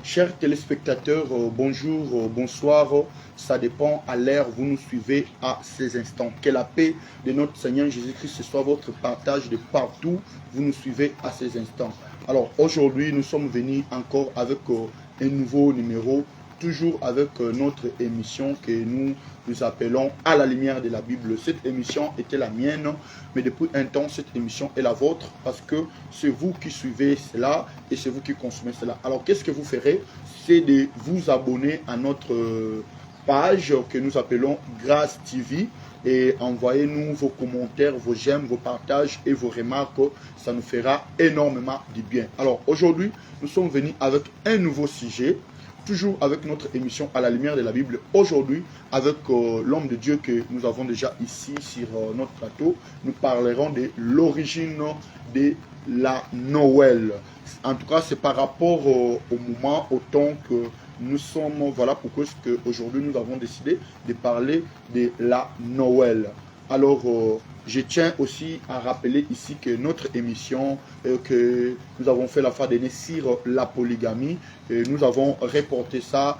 Chers téléspectateurs, bonjour, bonsoir. Ça dépend à l'ère vous nous suivez à ces instants. Que la paix de notre Seigneur Jésus-Christ soit votre partage de partout vous nous suivez à ces instants. Alors aujourd'hui, nous sommes venus encore avec un nouveau numéro, toujours avec notre émission que nous appelons À la lumière de la Bible. Cette émission était la mienne, mais depuis un temps, cette émission est la vôtre parce que c'est vous qui suivez cela et c'est vous qui consommez cela. Alors, qu'est-ce que vous ferez? C'est de vous abonner à notre page que nous appelons Grâce TV et envoyez-nous vos commentaires, vos j'aime, vos partages et vos remarques. Ça nous fera énormément du bien. Alors, aujourd'hui, nous sommes venus avec un nouveau sujet, toujours avec notre émission À la lumière de la Bible. Aujourd'hui, avec l'homme de Dieu que nous avons déjà ici sur notre plateau, nous parlerons de l'origine de la Noël. En tout cas, c'est par rapport au moment, au temps que nous sommes. Voilà pourquoi aujourd'hui nous avons décidé de parler de la Noël. Alors, je tiens aussi à rappeler ici que notre émission que nous avons fait la fois dernière sur la polygamie, nous avons reporté ça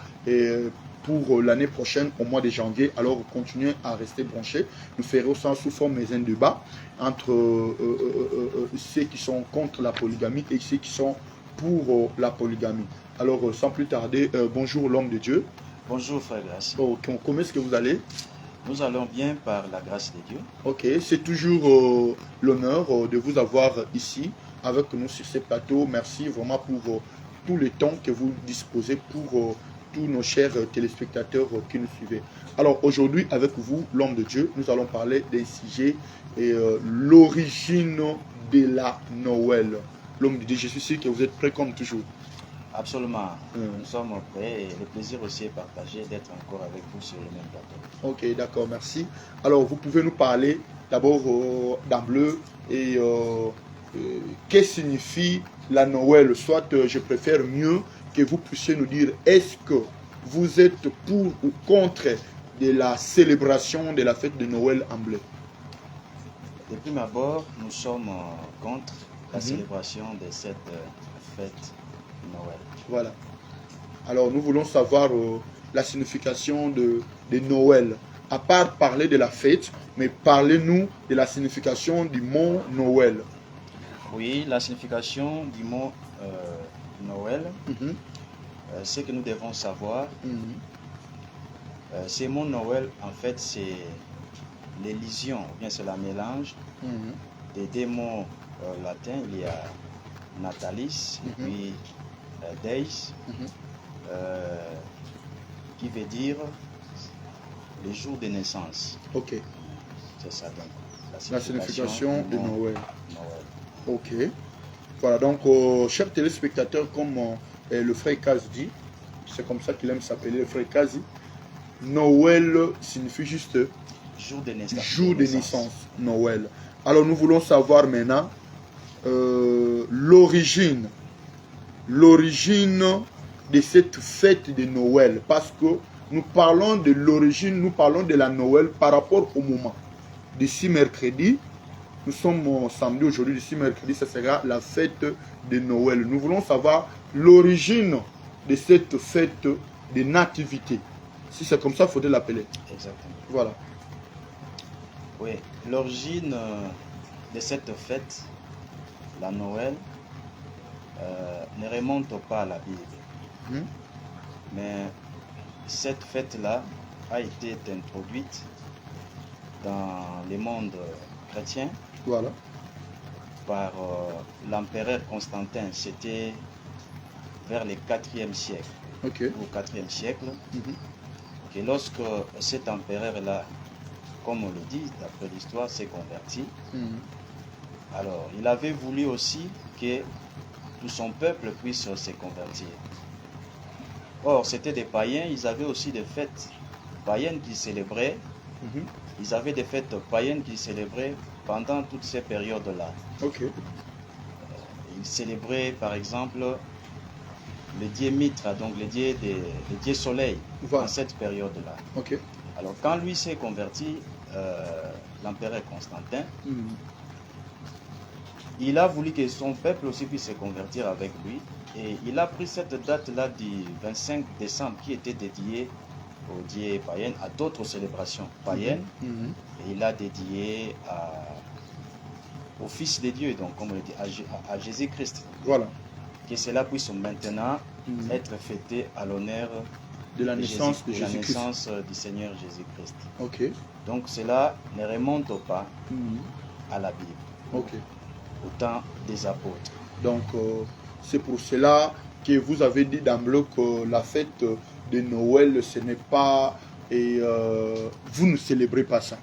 pour l'année prochaine au mois de janvier. Alors continuez à rester branchés. Nous ferons ça sous forme d'un débat entre ceux qui sont contre la polygamie et ceux qui sont pour la polygamie. Alors sans plus tarder, bonjour l'homme de Dieu. Bonjour frère Gracie. Comment est-ce que vous allez? Nous allons bien par la grâce de Dieu. Ok, c'est toujours l'honneur de vous avoir ici avec nous sur ce plateau. Merci vraiment pour tout le temps que vous disposez pour tous nos chers téléspectateurs qui nous suivent. Alors aujourd'hui, avec vous, l'homme de Dieu, nous allons parler d'un sujet et l'origine de la Noël. L'homme de Dieu, je suis sûr que vous êtes prêts comme toujours. Absolument, nous sommes prêts et le plaisir aussi est partagé d'être encore avec vous sur le même plateau. Ok, d'accord, merci. Alors, vous pouvez nous parler d'abord d'emblée et qu'est-ce que signifie la Noël? Soit je préfère mieux que vous puissiez nous dire est-ce que vous êtes pour ou contre de la célébration de la fête de Noël en bleu? De prime abord, nous sommes contre la célébration de cette fête Noël. Voilà. Alors, nous voulons savoir la signification de Noël. À part parler de la fête, mais parlez-nous de la signification du mot Noël. Oui, la signification du mot Noël, ce que nous devons savoir, ce mot Noël, en fait, c'est l'élision, ou bien c'est la mélange des deux mots latins. Il y a natalis et puis deis, qui veut dire les jours de naissance. Ok. C'est ça donc. La signification de Noël. Noël. Ok. Voilà, donc, chers téléspectateurs, comme le frère Kaz dit, c'est comme ça qu'il aime s'appeler, le frère Kaz, Noël signifie juste jour de naissance. Jour de naissance, Noël. Alors, nous voulons savoir maintenant l'origine de cette fête de Noël. Parce que nous parlons de l'origine, nous parlons de la Noël par rapport au moment. D'ici mercredi, nous sommes samedi aujourd'hui, d'ici mercredi, ça sera la fête de Noël. Nous voulons savoir l'origine de cette fête de nativité. Si c'est comme ça, il faudrait l'appeler. Exactement. Voilà. Oui, l'origine de cette fête, la Noël, ne remonte pas à la Bible. Mais cette fête-là a été introduite dans le monde chrétien, voilà, par l'empereur Constantin. C'était vers le 4e siècle. Okay. Au 4e siècle. Et lorsque cet empereur-là, comme on le dit, d'après l'histoire, s'est converti, alors il avait voulu aussi que tout son peuple puisse se convertir. Or, c'était des païens, ils avaient aussi des fêtes païennes qu'ils célébraient. Ils avaient des fêtes païennes qu'ils célébraient pendant toutes ces périodes-là. Okay. Ils célébraient, par exemple, le dieu Mitra, donc le dieu soleil, dans cette période-là. Okay. Alors, quand lui s'est converti, l'empereur Constantin, il a voulu que son peuple aussi puisse se convertir avec lui. Et il a pris cette date-là du 25 décembre qui était dédiée aux dieux païens, à d'autres célébrations païennes. Et il a dédié au Fils de Dieu, donc comme on dit, à Jésus-Christ. Voilà. Que cela puisse maintenant être fêté à l'honneur de la naissance de la Jésus-Christ. naissance du Seigneur Jésus-Christ. Ok. Donc cela ne remonte pas à la Bible, ok. au temps des apôtres. Donc c'est pour cela que vous avez dit d'emblée que la fête de Noël, ce n'est pas... Et vous ne célébrez pas ça.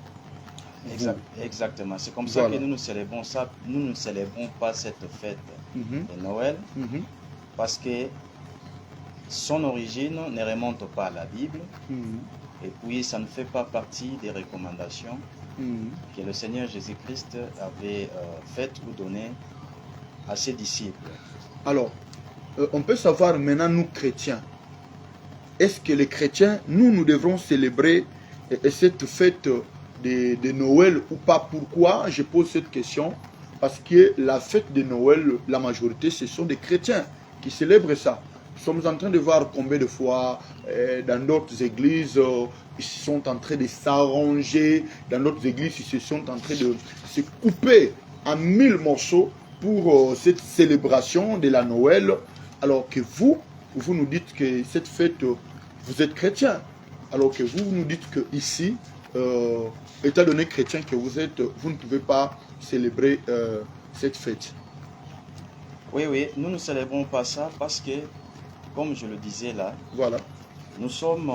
Exactement. C'est comme ça que nous célébrons ça. Nous ne célébrons pas cette fête de Noël parce que son origine ne remonte pas à la Bible et puis ça ne fait pas partie des recommandations que le Seigneur Jésus-Christ avait faites ou données à ses disciples. Alors, on peut savoir maintenant, nous chrétiens, est-ce que les chrétiens, nous devrons célébrer cette fête de Noël ou pas? Pourquoi je pose cette question? Parce que la fête de Noël, la majorité, ce sont des chrétiens qui célèbrent ça. Nous sommes en train de voir combien de fois dans d'autres églises, ils sont en train de s'arranger. Dans d'autres églises, ils se sont en train de se couper en 1000 morceaux pour cette célébration de la Noël. Alors que vous nous dites que cette fête, vous êtes chrétien. Alors que vous nous dites que ici, étant donné chrétien que vous êtes, vous ne pouvez pas célébrer cette fête. Oui, nous ne célébrons pas ça parce que, comme je le disais là, voilà. Nous sommes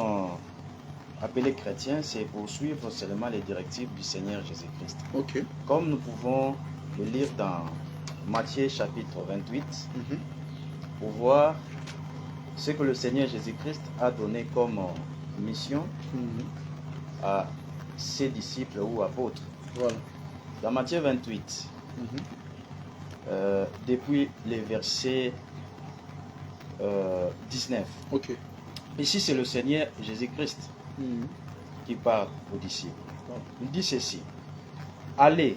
appelés chrétiens, c'est pour suivre seulement les directives du Seigneur Jésus-Christ. Okay. Comme nous pouvons le lire dans Matthieu chapitre 28, pour voir ce que le Seigneur Jésus-Christ a donné comme mission à ses disciples ou apôtres. Voilà. Dans Matthieu 28, depuis les versets 19. Okay. Ici, c'est le Seigneur Jésus-Christ qui parle aux disciples. Il dit ceci: allez,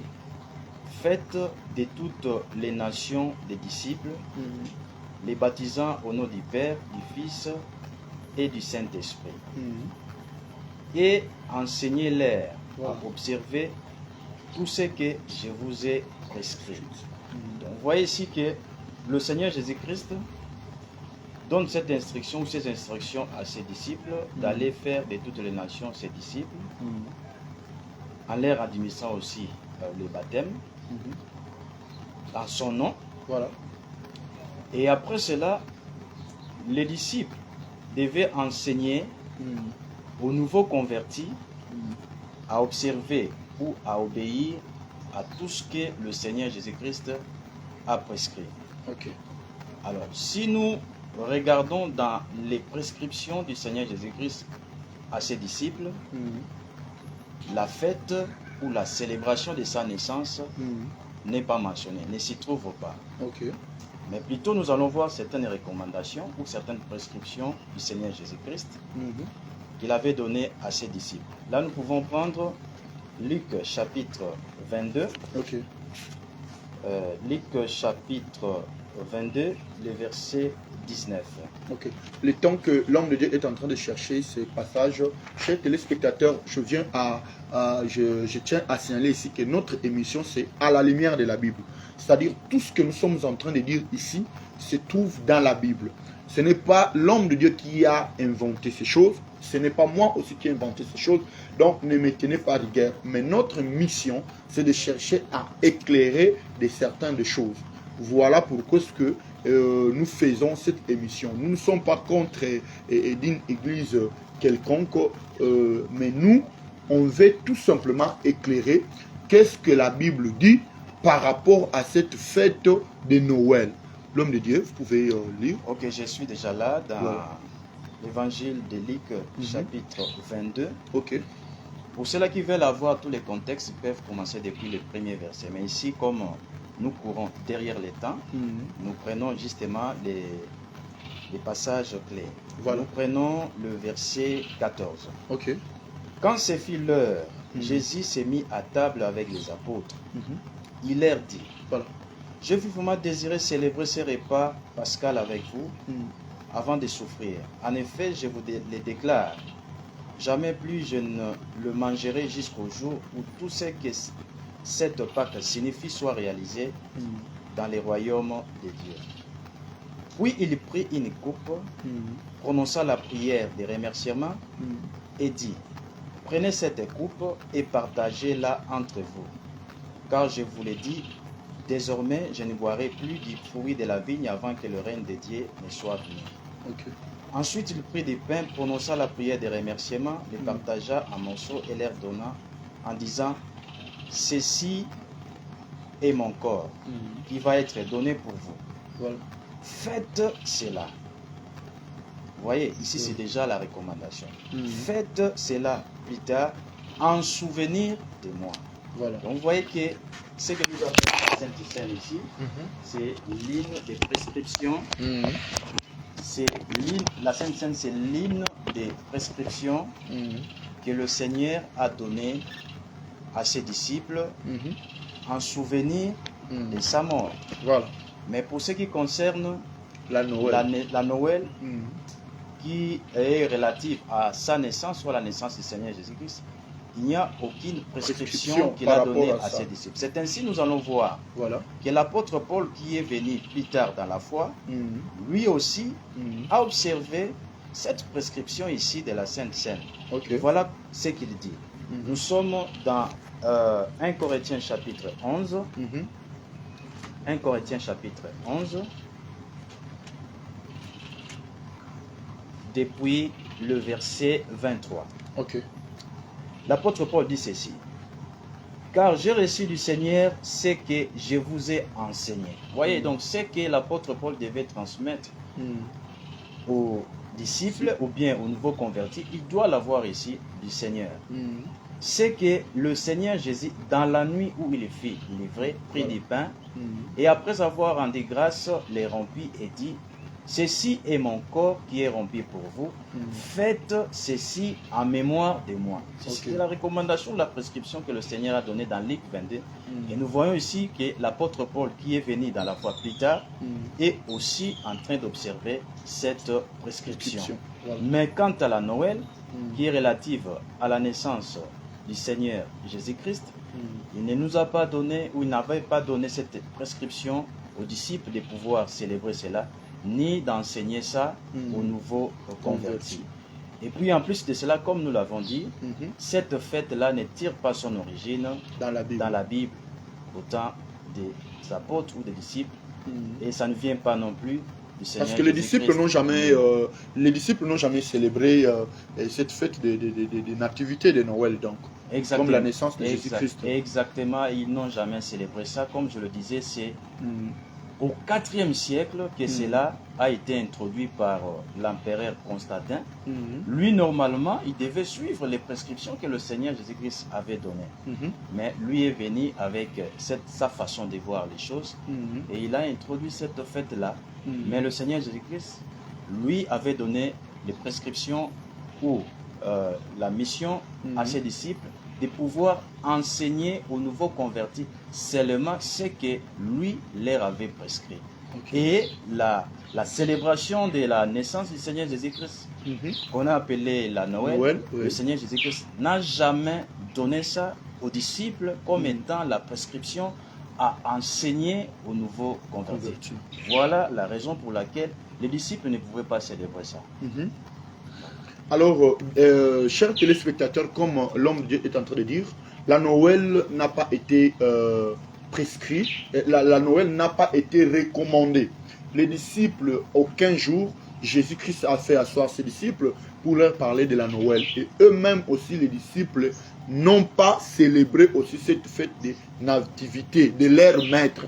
faites de toutes les nations des disciples, les baptisant au nom du Père, du Fils et du Saint-Esprit. Et enseignez-leur à observer tout ce que je vous ai prescrit. Donc, vous voyez ici que le Seigneur Jésus-Christ donne cette instruction ou ces instructions à ses disciples d'aller faire de toutes les nations ses disciples, en leur administrant aussi le baptême en son nom. Voilà. Et après cela, les disciples devaient enseigner aux nouveaux convertis à observer ou à obéir à tout ce que le Seigneur Jésus-Christ a prescrit. Okay. Alors, si nous regardons dans les prescriptions du Seigneur Jésus-Christ à ses disciples, la fête ou la célébration de sa naissance n'est pas mentionnée, ne s'y trouve pas. Okay. Mais plutôt nous allons voir certaines recommandations ou certaines prescriptions du Seigneur Jésus-Christ qu'il avait données à ses disciples. Là, nous pouvons prendre Luc chapitre 22. Okay. Luc chapitre 22, le verset 19. Okay. Le temps que l'homme de Dieu est en train de chercher ces passages, chers téléspectateurs, je tiens à signaler ici que notre émission, c'est à la lumière de la Bible. C'est-à-dire, tout ce que nous sommes en train de dire ici se trouve dans la Bible. Ce n'est pas l'homme de Dieu qui a inventé ces choses, ce n'est pas moi aussi qui ai inventé ces choses, donc ne me tenez pas rigueur. Mais notre mission, c'est de chercher à éclairer certaines choses. Voilà pourquoi nous faisons cette émission. Nous ne sommes pas contre d'une église quelconque, mais nous, on veut tout simplement éclairer qu'est-ce que la Bible dit par rapport à cette fête de Noël. L'homme de Dieu, vous pouvez lire. Ok, je suis déjà là dans l'évangile de Luc, chapitre 22. Ok. Pour ceux-là qui veulent avoir tous les contextes, ils peuvent commencer depuis le premier verset. Mais ici, comme nous courons derrière les temps, nous prenons justement les passages clés. Voilà. Nous prenons le verset 14. Ok. Quand ce fut l'heure, Jésus s'est mis à table avec les apôtres. Il leur dit, voilà. j'ai vivement désiré célébrer ce repas pascal avec vous avant de souffrir. En effet, je vous le déclare, jamais plus je ne le mangerai jusqu'au jour où tout ce que cette Pâque signifie soit réalisé dans les royaumes de Dieu. Puis il prit une coupe, prononça la prière de remerciement et dit, prenez cette coupe et partagez-la entre vous. Car je vous l'ai dit, désormais je ne boirai plus du fruit de la vigne avant que le règne de Dieu ne soit venu. Okay. Ensuite il prit du pain, prononça la prière de remerciement, le partagea en morceaux et leur donna en disant, ceci est mon corps qui va être donné pour vous. Voilà. Faites cela. Vous voyez, ici c'est déjà la recommandation. Faites cela plus tard en souvenir de moi. Voilà. Donc vous voyez que ce que nous appelons la Sainte Seine ici, c'est l'hymne des prescriptions. La Sainte Seine, c'est l'hymne des prescriptions que le Seigneur a donné à ses disciples en souvenir de sa mort. Voilà. Mais pour ce qui concerne la Noël qui est relative à sa naissance, soit la naissance du Seigneur Jésus-Christ, il n'y a aucune prescription qu'il a donnée à ses disciples. C'est ainsi nous allons voir que l'apôtre Paul, qui est venu plus tard dans la foi, lui aussi a observé cette prescription ici de la Sainte Seine. Okay. Voilà ce qu'il dit. Nous sommes dans 1 Corinthiens chapitre 11. 1 Corinthiens chapitre 11. Depuis le verset 23. Okay. L'apôtre Paul dit ceci. Car j'ai reçu du Seigneur ce que je vous ai enseigné. Vous voyez, donc ce que l'apôtre Paul devait transmettre aux disciples ou bien aux nouveaux convertis, il doit l'avoir ici du Seigneur. C'est que le Seigneur Jésus, dans la nuit où il fut livré, prit du pain et après avoir rendu grâce, les rompit et dit, ceci est mon corps qui est rompu pour vous. Faites ceci en mémoire de moi. C'est la recommandation, la prescription que le Seigneur a donnée dans Luc 22. Et nous voyons ici que l'apôtre Paul, qui est venu dans la foi plus tard, est aussi en train d'observer cette prescription. Voilà. Mais quant à la Noël, qui est relative à la naissance du Seigneur Jésus-Christ, il ne nous a pas donné, ou il n'avait pas donné cette prescription aux disciples de pouvoir célébrer cela, ni d'enseigner ça aux nouveaux convertis. Et puis en plus de cela, comme nous l'avons dit, cette fête-là ne tire pas son origine dans la Bible au temps des apôtres ou des disciples, et ça ne vient pas non plus du Seigneur. Parce que les disciples n'ont jamais célébré cette fête de nativité de Noël, donc. Exactement. Comme la naissance de Jésus-Christ. Exactement, ils n'ont jamais célébré ça. Comme je le disais, c'est au IVe siècle que cela a été introduit par l'empereur Constantin. Lui, normalement, il devait suivre les prescriptions que le Seigneur Jésus-Christ avait données. Mais lui est venu avec sa façon de voir les choses et il a introduit cette fête-là. Mais le Seigneur Jésus-Christ, lui, avait donné les prescriptions ou la mission à ses disciples de pouvoir enseigner aux nouveaux convertis seulement ce que lui leur avait prescrit. Et la célébration de la naissance du Seigneur Jésus-Christ, qu'on a appelé la Noël, le Seigneur Jésus-Christ n'a jamais donné ça aux disciples comme étant la prescription à enseigner aux nouveaux convertis. Voilà la raison pour laquelle les disciples ne pouvaient pas célébrer ça. Alors, chers téléspectateurs, comme l'homme de Dieu est en train de dire, la Noël n'a pas été prescrite, la Noël n'a pas été recommandée. Les disciples, aucun jour, Jésus-Christ a fait asseoir ses disciples pour leur parler de la Noël. Et eux-mêmes aussi, les disciples, n'ont pas célébré aussi cette fête de nativité de leur maître.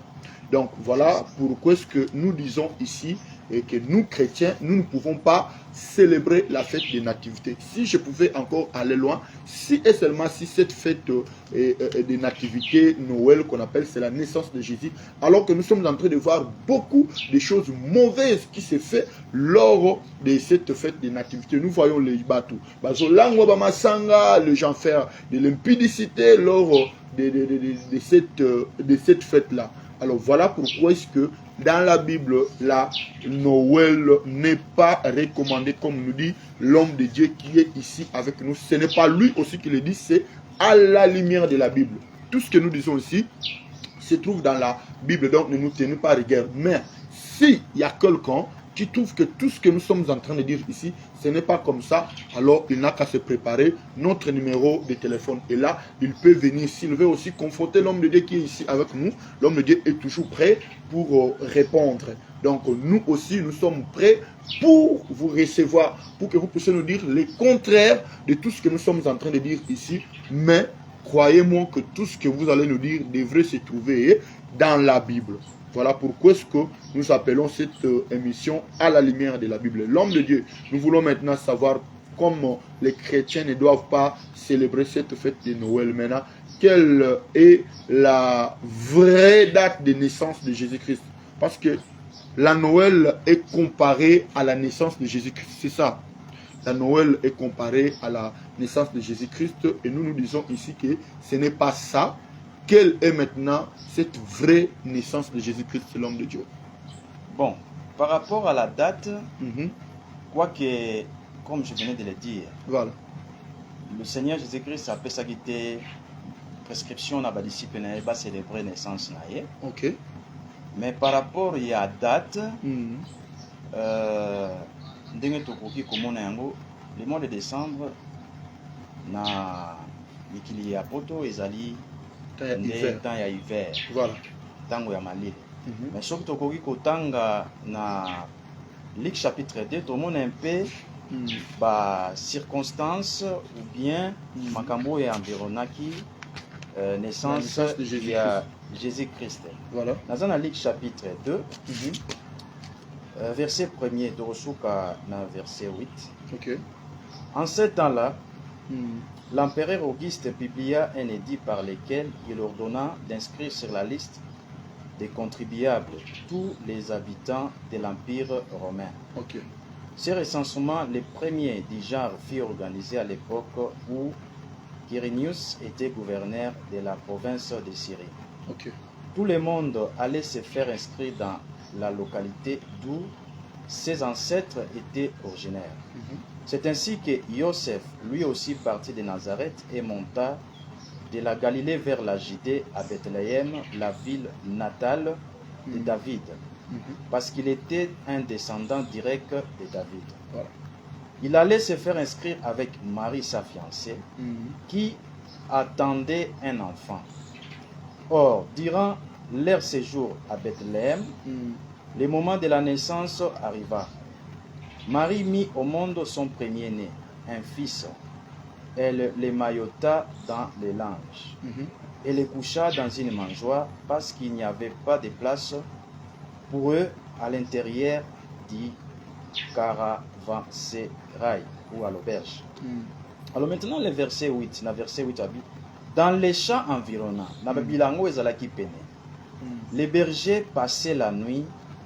Donc voilà pourquoi est-ce que nous disons ici et que nous chrétiens, nous ne pouvons pas célébrer la fête de nativité. Si je pouvais encore aller loin, si et seulement si cette fête de nativité, Noël qu'on appelle, c'est la naissance de Jésus, alors que nous sommes en train de voir beaucoup de choses mauvaises qui se font lors de cette fête de nativité. Nous voyons les bateaux. Les gens font de l'impudicité lors de cette fête-là. Alors voilà pourquoi est-ce que dans la Bible, la Noël n'est pas recommandé comme nous dit l'homme de Dieu qui est ici avec nous. Ce n'est pas lui aussi qui le dit, c'est à la lumière de la Bible. Tout ce que nous disons ici se trouve dans la Bible, donc ne nous tenons pas rigueur. Mais s'il y a quelqu'un qui trouve que tout ce que nous sommes en train de dire ici, ce n'est pas comme ça, alors il n'a qu'à se préparer. Notre numéro de téléphone est là. Il peut venir s'il veut aussi conforter l'homme de Dieu qui est ici avec nous. L'homme de Dieu est toujours prêt pour répondre. Donc nous aussi, nous sommes prêts pour vous recevoir, pour que vous puissiez nous dire le contraire de tout ce que nous sommes en train de dire ici. Mais croyez-moi que tout ce que vous allez nous dire devrait se trouver dans la Bible. Voilà pourquoi est-ce que nous appelons cette émission à la lumière de la Bible. L'homme de Dieu, nous voulons maintenant savoir comment les chrétiens ne doivent pas célébrer cette fête de Noël maintenant. Quelle est la vraie date de naissance de Jésus-Christ? Parce que la Noël est comparée à la naissance de Jésus-Christ. C'est ça. La Noël est comparée à la naissance de Jésus-Christ. Et nous nous disons ici que ce n'est pas ça. Quelle est maintenant cette vraie naissance de Jésus-Christ, l'homme de Dieu? Bon, par rapport à la date, quoique, comme je venais de le dire, voilà. Le Seigneur Jésus-Christ a fait sa prescription à ses disciples pour célébrer la naissance. Ok. Mais par rapport à la date, le mois de décembre, na mikili ya poto ezali temps ya hiver. Voilà. Tango ya malili. Mais soki tokoki kotanga na Luc chapitre 2, tout le monde un peu ba circonstances ou bien makambo ya environnaki naissance de Jésus-Christ. Voilà. Dans Luc chapitre 2, verset 1er de Rosuka na verset 8. Ok. En ce temps-là, l'empereur Auguste publia un édit par lequel il ordonna d'inscrire sur la liste des contribuables tous les habitants de l'Empire romain. Okay. Ce recensement, le premier du genre, fut organisé à l'époque où Quirinius était gouverneur de la province de Syrie. Okay. Tout le monde allait se faire inscrire dans la localité d'où ses ancêtres étaient originaires. C'est ainsi que Joseph, lui aussi parti de Nazareth, et monta de la Galilée vers la Judée à Bethléem, la ville natale de David, parce qu'il était un descendant direct de David. Voilà. Il allait se faire inscrire avec Marie, sa fiancée, qui attendait un enfant. Or, durant leur séjour à Bethléem, le moment de la naissance arriva. Marie mit au monde son premier-né, un fils. Elle le maillota dans les langes et le coucha dans une mangeoire parce qu'il n'y avait pas de place pour eux à l'intérieur du caravansérail ou à l'auberge. Alors maintenant le verset 8, dans les champs environnants, les bergers passaient la nuit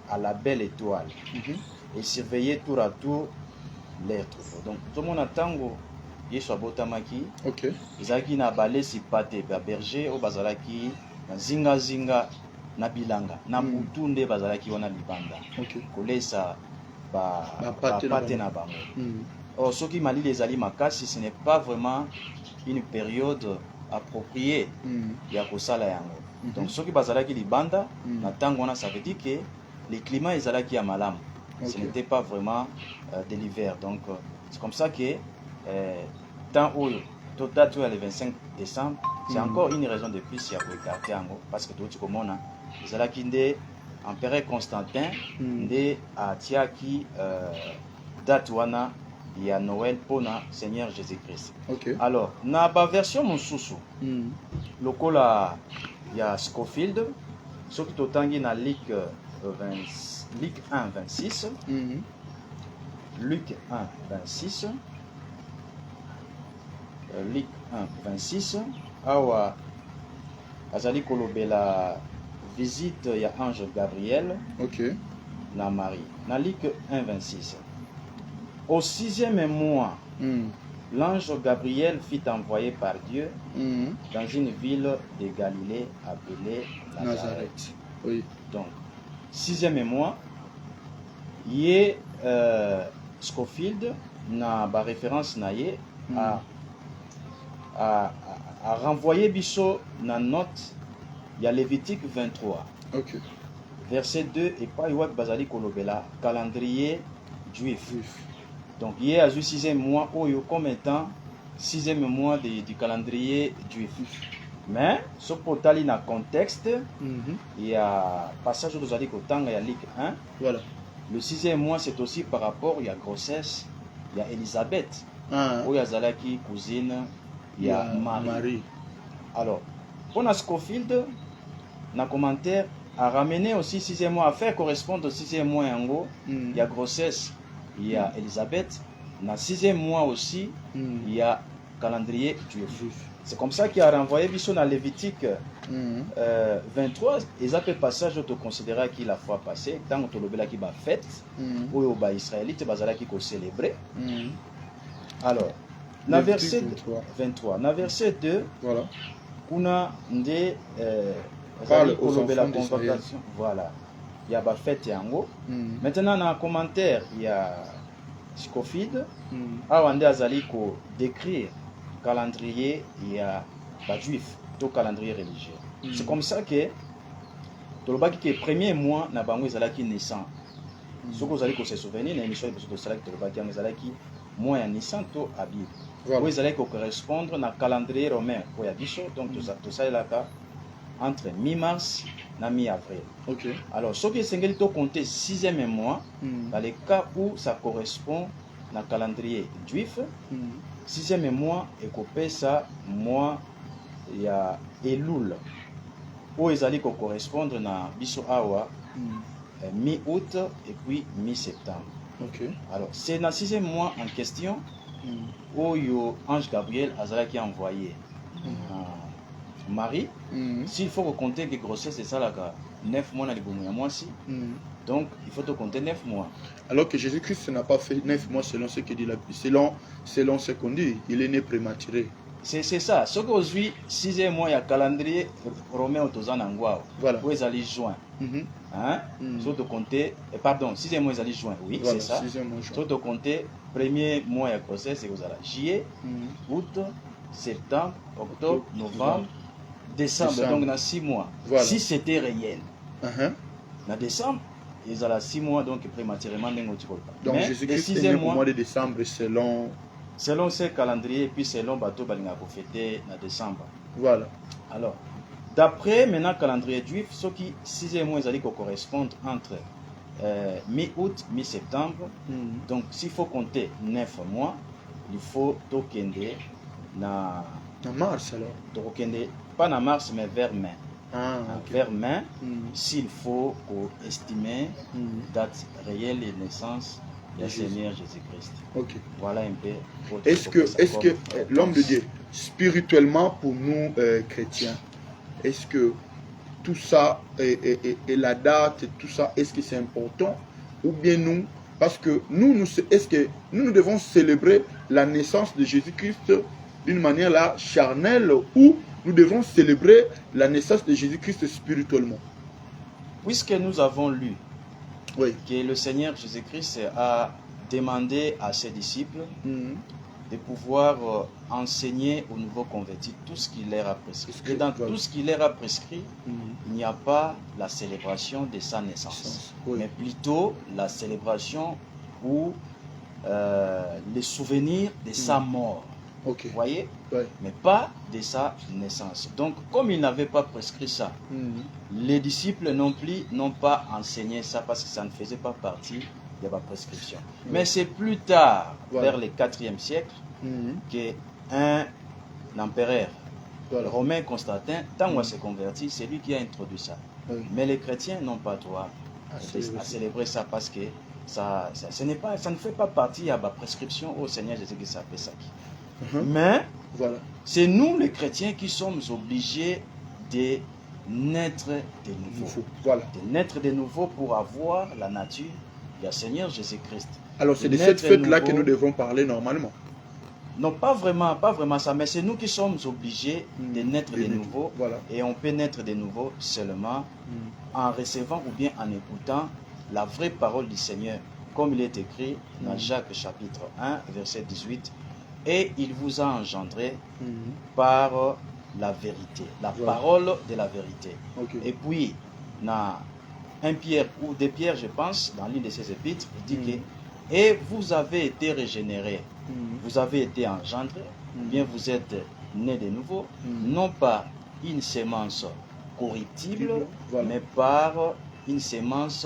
à la belle étoile et surveillaient tour à tour leurs troupeaux. Donc tout le monde attend Yesu abotamaki. Okay. Ezalaki na balesi pate ba berger o bazalaki na zinga na bilanga na mutu nde bazalaki wana libanda. Okay. Kolesa ba pate na bango. Or soki malili ezali makasi, ce n'est pas vraiment une période appropriée ya kosala yango. Donc soki bazalaki libanda na tango wana, ça veut dire que le climat ezalaki ya malamu. Ce n'était pas vraiment de l'hiver. Donc c'est comme ça que tant où date le 25 décembre, c'est encore une raison de plus pour écarter yango, parce que tout le monde ezalaki nde empereur Constantin nde atiaki date wana ya Noël pour na Seigneur Jésus-Christ. Okay. Alors na ba version mosusu lokola ya Scofield, soki totangi na Luc 1:26, Luc 1:26, Luc 1:26, awa azali kolobela visite ya ange Gabriel na Marie. Na Luc 1:26, au 6e mois, l'ange Gabriel fut envoyé par Dieu dans une ville de Galilée appelée Nazareth. Oui. Donc, 6e mois, il y a Scofield, na ba référence na ye, a renvoyé biso na note, il y a Lévitique 23. Ok. Verset 2, et pas Iwak Bazali Kolobela, calendrier juif. Donc, il y a 6e mois, comme étant 6e mois du calendrier juif. Mais, ce portal il y a contexte, il y a passage de Zali Kotanga, il y a Ligue 1. Voilà. Le 6e mois, c'est aussi par rapport, il y a grossesse, il y a Elisabeth, il y a Zalaki, cousine, il y a Marie. Alors, pour Scofield, dans le commentaire, a ramené aussi 6e mois, à faire correspondre au 6e mois en gros, il y a grossesse, il y a Elisabeth. Dans le 6e mois aussi, il y a calendrier juif. C'est comme ça qu'il a renvoyé Bissot dans Lévitique 23. Et ça peut passage te considérer qu'il la fois passée, tant que tu l'as qui va fête, ou au bas israélite, qui va célébrer. Alors, dans verset 23, dans verset 2, voilà. On a des parle aux enfants d'Israël. Voilà. Il y a la fête en haut. Maintenant, dans le commentaire, il y a Scofield. On a décrire calendrier, il y a les juifs, tout calendrier religieux. C'est comme ça que le premier mois, na bango ezalaki naissant. Ce que vous allez se souvenir, dans l'émission de Salak ezalaki mois ya naissant to Abib. Vous allez correspondre na calendrier romain pour Yabiso, donc tout ça est là entre mi-mars et mi-avril. Okay. Alors, ce qui est compter 6e mois, dans les cas où ça correspond na calendrier juif, 6e mois et coupé ça mois il y a Elul où ils allaient correspondre na biso awa mi-août et puis mi-septembre. Okay. Alors c'est dans 6e mois en question où yo ange Gabriel azala qui a envoyé Marie. S'il faut compter que grossesse c'est ça là 9 mois dans les bons mois-ci. Donc, il faut te compter 9 mois. Alors que Jésus-Christ n'a pas fait 9 mois selon ce que dit la Bible. Selon ce qu'on dit, il est né prématuré. C'est ça. Ce qu'aujourd'hui, 6e mois, il y a calendrier romain au Tozan Angwao. Voilà. Où ils allaient juin. Sur te compter, pardon, 6e mois, ils allaient juin. Oui, voilà, c'est ça. Sur te compter, premier mois, il y a grossesse, c'est vous allez juillet, août, septembre, octobre, novembre, décembre. Donc, dans 6 mois. Voilà. Si c'était réel. Dans décembre, ils ont 6 mois, donc prématurément. Donc Jésus-Christ est né au mois de décembre selon ce calendrier, et puis selon bateau balinga pour fêter en décembre. Voilà. Alors, d'après maintenant le calendrier juif, ce qui 6e mois, ils allaient correspondre entre mi-août, mi-septembre. Donc, s'il faut compter 9 mois, il faut tokende na mars alors. Tokende pas na mars, mais vers mai. Okay. Vers mai, s'il faut estimer date réelle de naissance du Seigneur Jésus-Christ. Okay. Voilà un peu. Est-ce que l'homme de Dieu, spirituellement pour nous chrétiens, est-ce que tout ça et la date et tout ça, est-ce que c'est important ou bien nous, parce que est-ce que nous devons célébrer la naissance de Jésus-Christ d'une manière là charnelle ou nous devons célébrer la naissance de Jésus-Christ spirituellement? Puisque nous avons lu que le Seigneur Jésus-Christ a demandé à ses disciples de pouvoir enseigner aux nouveaux convertis tout ce qu'il leur a prescrit. Et dans tout ce qu'il leur a prescrit, il n'y a pas la célébration de sa naissance, mais plutôt la célébration ou les souvenirs de sa mort. Vous voyez? Mais pas de sa naissance. Donc, comme il n'avait pas prescrit ça, les disciples non plus n'ont pas enseigné ça parce que ça ne faisait pas partie de la prescription. Mais c'est plus tard, vers le 4e siècle, qu'un empereur romain Constantin, tant qu'on s'est converti, c'est lui qui a introduit ça. Mais les chrétiens n'ont pas droit à célébrer ça parce que ça ne fait pas partie de la prescription au Seigneur Jésus qui s'appelle ça. Mais c'est nous les chrétiens qui sommes obligés de naître de nouveau. De naître de nouveau pour avoir la nature du Seigneur Jésus-Christ. Alors c'est de cette fête-là que nous devons parler normalement. Non, pas vraiment ça, mais c'est nous qui sommes obligés de naître de nouveau. Voilà. Et on peut naître de nouveau seulement en recevant ou bien en écoutant la vraie parole du Seigneur, comme il est écrit dans Jacques chapitre 1, verset 18. Et il vous a engendré par la vérité, la parole de la vérité. Okay. Et puis, dans 1 Pierre ou 2 Pierre, je pense, dans l'une de ses épîtres, il dit que et vous avez été régénérés, vous avez été engendrés, bien vous êtes nés de nouveau, non pas une sémence corruptible, mais par une sémence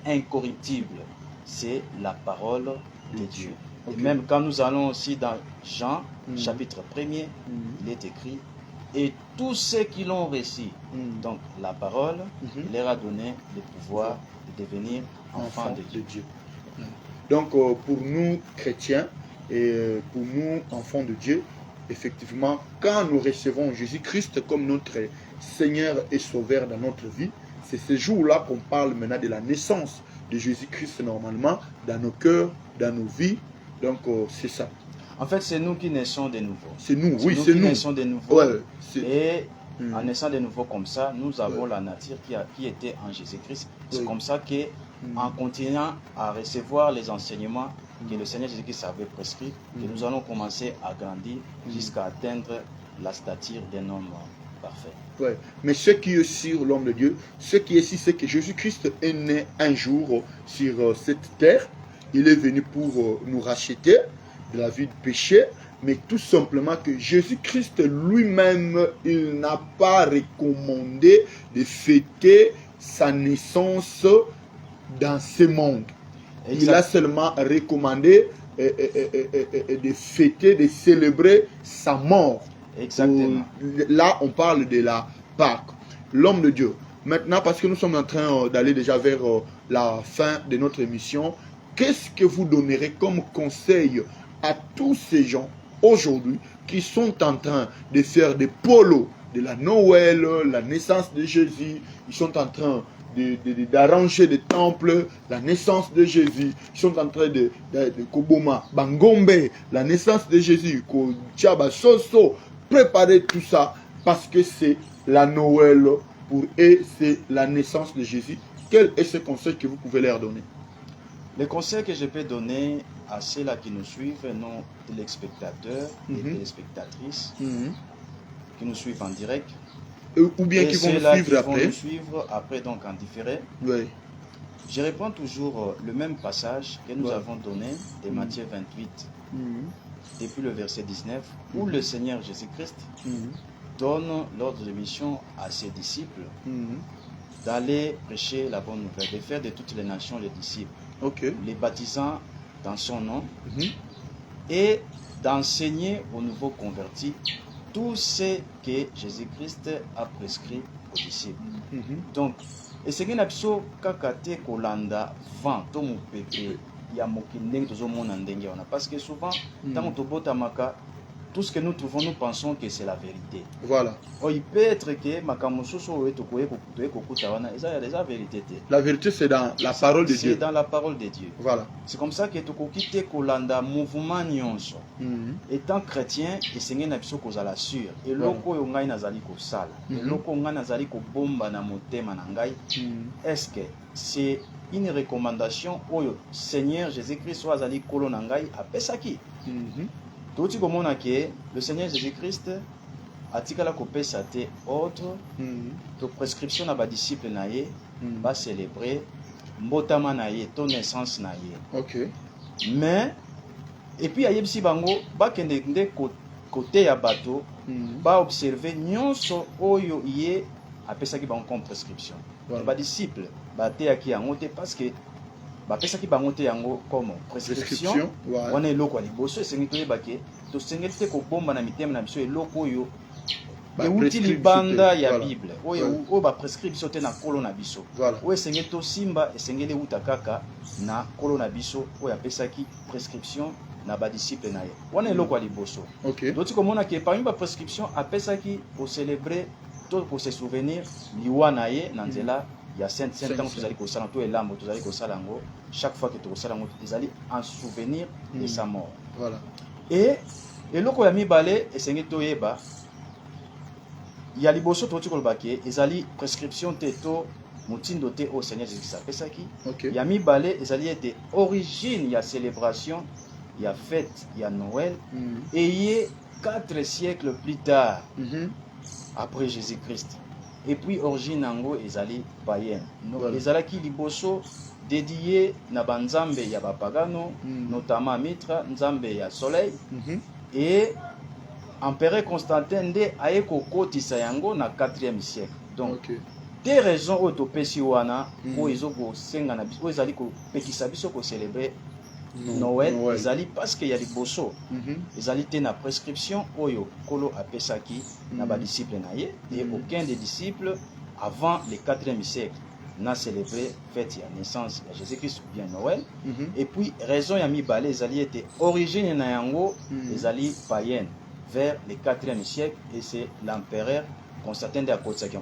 incorruptible. C'est la parole de Dieu. Okay. Et même quand nous allons aussi dans Jean, chapitre 1er, il est écrit, et tous ceux qui l'ont reçu, donc la parole, il leur a donné le pouvoir de devenir enfants de Dieu. Donc pour nous chrétiens et pour nous enfants de Dieu, effectivement, quand nous recevons Jésus-Christ comme notre Seigneur et Sauveur dans notre vie, c'est ce jour-là qu'on parle maintenant de la naissance de Jésus-Christ normalement dans nos cœurs, dans nos vies. Donc c'est ça. En fait, c'est nous qui naissons de nouveau. C'est nous, oui, c'est nous. Qui naissons de nouveau. Ouais, et en naissant de nouveau comme ça, nous avons la nature qui était en Jésus-Christ. C'est comme ça que en continuant à recevoir les enseignements que le Seigneur Jésus-Christ avait prescrits, que nous allons commencer à grandir jusqu'à atteindre la stature d'un homme parfait. Ouais. Mais ce qui est sur l'homme de Dieu, ce qui est ici, c'est que Jésus-Christ est né un jour sur cette terre. Il est venu pour nous racheter de la vie de péché, mais tout simplement que Jésus-Christ lui-même, il n'a pas recommandé de fêter sa naissance dans ce monde. Exact. Il a seulement recommandé de fêter, de célébrer sa mort. Exactement. Là, on parle de la Pâque, l'homme de Dieu. Maintenant, parce que nous sommes en train d'aller déjà vers la fin de notre émission, qu'est-ce que vous donnerez comme conseil à tous ces gens aujourd'hui qui sont en train de faire des polos de la Noël, la naissance de Jésus, ils sont en train d'arranger des temples, la naissance de Jésus, ils sont en train de Koboma, Bangombe, la naissance de Jésus, Kochaba, Soso, préparer tout ça parce que c'est la Noël pour eux, c'est la naissance de Jésus. Quel est ce conseil que vous pouvez leur donner? Le conseil que je peux donner à ceux-là qui nous suivent, non téléspectateurs et téléspectatrices, qui nous suivent en direct, ou bien qui vont nous suivre après. Vont nous suivre après, donc en différé. Oui. Je reprends toujours le même passage que nous avons donné de Matthieu 28, depuis le verset 19, où le Seigneur Jésus-Christ donne l'ordre de mission à ses disciples d'aller prêcher la bonne nouvelle, de faire de toutes les nations les disciples, les baptisant dans son nom et d'enseigner aux nouveaux convertis tout ce que Jésus-Christ a prescrit aux disciples. Donc, et ce qui n'a pas été kolanda vent to mupepe ya mokindeng tozo mona ndenge wana parce que souvent tant to botamaka tout ce que nous trouvons, nous pensons que c'est la vérité. Voilà. Oh, il peut être que makamososo eto koye kokuta wana eza la vérité. La vérité c'est dans la parole de Dieu. C'est dans la parole de Dieu. Voilà. C'est comme ça que tokokite kolanda mouvement nyonso. Étant chrétien, esengé na biso kozala sûr. Et loko oyo ngai nazali kosala. Et loko ngai nazali kobomba na motema na ngai. Est-ce que c'est une recommandation oyo Seigneur Jésus-Christ azali kolo na ngai apesaki? Tout comme on a que le Seigneur Jésus-Christ a dit que la copesa te autre de prescription à bas disciples naie va célébrer mbotama naie ton naissance naie. OK. Mais et puis ayeb si bango ba kende côté ya bateau ba observer nyonso oyo yé apesa ki bango comme prescription. Ba disciples ba te aki yango te parce que bapesaki bango te yango comme prescription wana eloko ya liboso esengi toyeba ke tosengeli te kobomba na mitema na biso eloko oyo euti libanda ya bible oyo baprescrit biso te na kolo na biso oyo esengeli tosimba esengeli euta kaka na kolo na biso oyo apesaki prescription na badisciple na ye wana eloko ya liboso doti komona ke parmi baprescription apesaki kocelebre to kose souvenir liwa na ye na nzela il y a 5 ans que vous allez consommer tout et l'âme vous allez consommer chaque fois que tu consommes vous allez en souvenir de sa mort. Voilà. Et Et loko ya mibale esengi toyeba ya liboso toti kolobaki ezali prescription te to mutindo te au Seigneur Jésus apesaki. Ya mibale ezali ete origine ya célébration ya fête ya Noël et 4 siècles plus tard après Jésus-Christ. Et puis origine nango ezali païenne. Ezalaki liboso dédié na banzambe ya bapagano, notamment Mitra, nzambe ya soleil. Et empereur Constantin nde aye kokotisa yango na 4e siècle. Donc des raisons autopesi wana o ezoko senga na biso ezali ko pekisa biso ko célébrer Noël ezali parce que ya liboso ezali te na prescription oyo kolo apesaki na ba disciples na ye et aucun des disciples avant le 4e siècle n'a célébré fête ya naissance ya Jésus-Christ ou bien Noël. Et puis raison ya mibale ezali ete origine na yango ezali païenne vers le 4e siècle et c'est l'empereur Constantin de Akotsaki.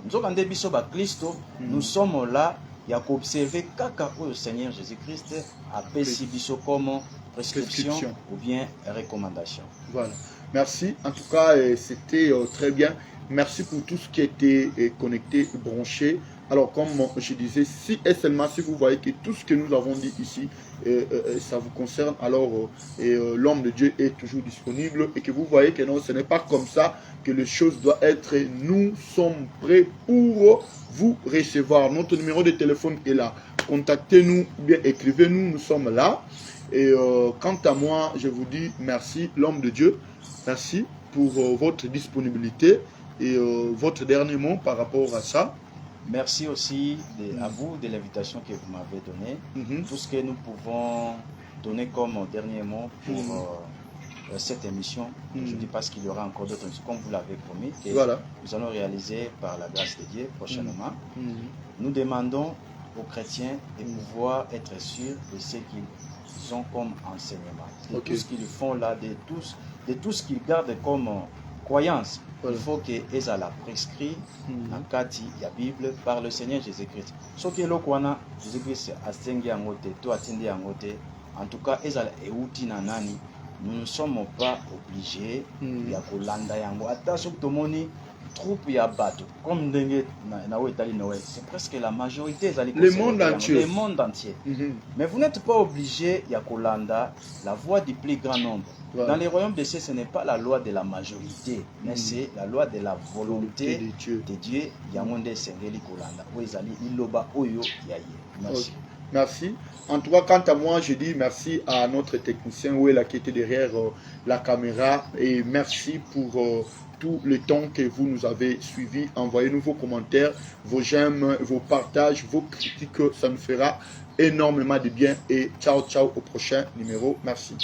Nous sommes là il y a qu'observer kaka au Seigneur Jésus-Christ appelle biso comme prescription ou bien recommandation. Voilà. Merci. En tout cas, c'était très bien. Merci pour tout ce qui était connecté, branché. Alors, comme je disais, si et seulement si vous voyez que tout ce que nous avons dit ici, ça vous concerne, alors l'homme de Dieu est toujours disponible et que vous voyez que non, ce n'est pas comme ça que les choses doivent être. Nous sommes prêts pour vous recevoir. Notre numéro de téléphone est là. Contactez-nous, bien écrivez-nous, nous sommes là. Et quant à moi, je vous dis merci, l'homme de Dieu. Merci pour votre disponibilité et votre dernier mot par rapport à ça. Merci aussi à vous de l'invitation que vous m'avez donnée. Tout ce que nous pouvons donner comme dernier mot pour cette émission, je dis parce qu'il y aura encore d'autres émissions, comme vous l'avez promis, que nous allons réaliser par la grâce de Dieu prochainement. Nous demandons aux chrétiens de pouvoir être sûrs de ce qu'ils ont comme enseignement, de tout ce qu'ils font là, de tout ce qu'ils gardent comme croyance. Il faut qu'ils aient la prescrit dans Kati, la Bible, par le Seigneur Jésus-Christ. Ce qui est le Kwana, Jésus-Christ a sengi angote, toi attendi angote. En tout cas, ils ont euti nanani. Nous ne sommes pas obligés de kolanda yango. Attention que tout le monde troupe ya bateau. Comme Noël, c'est presque la majorité. Le monde entier. Le monde entier. Mais vous n'êtes pas obligés de kolanda la voix du plus grand nombre. Dans les royaumes de cieux, ce n'est pas la loi de la majorité, mais c'est la loi de la volonté de Dieu. Merci. Merci. En tout cas, quant à moi, je dis merci à notre technicien qui était derrière la caméra et merci pour tout le temps que vous nous avez suivis. Envoyez-nous vos commentaires, vos j'aime, vos partages, vos critiques. Ça nous fera énormément de bien. Et ciao, ciao au prochain numéro. Merci.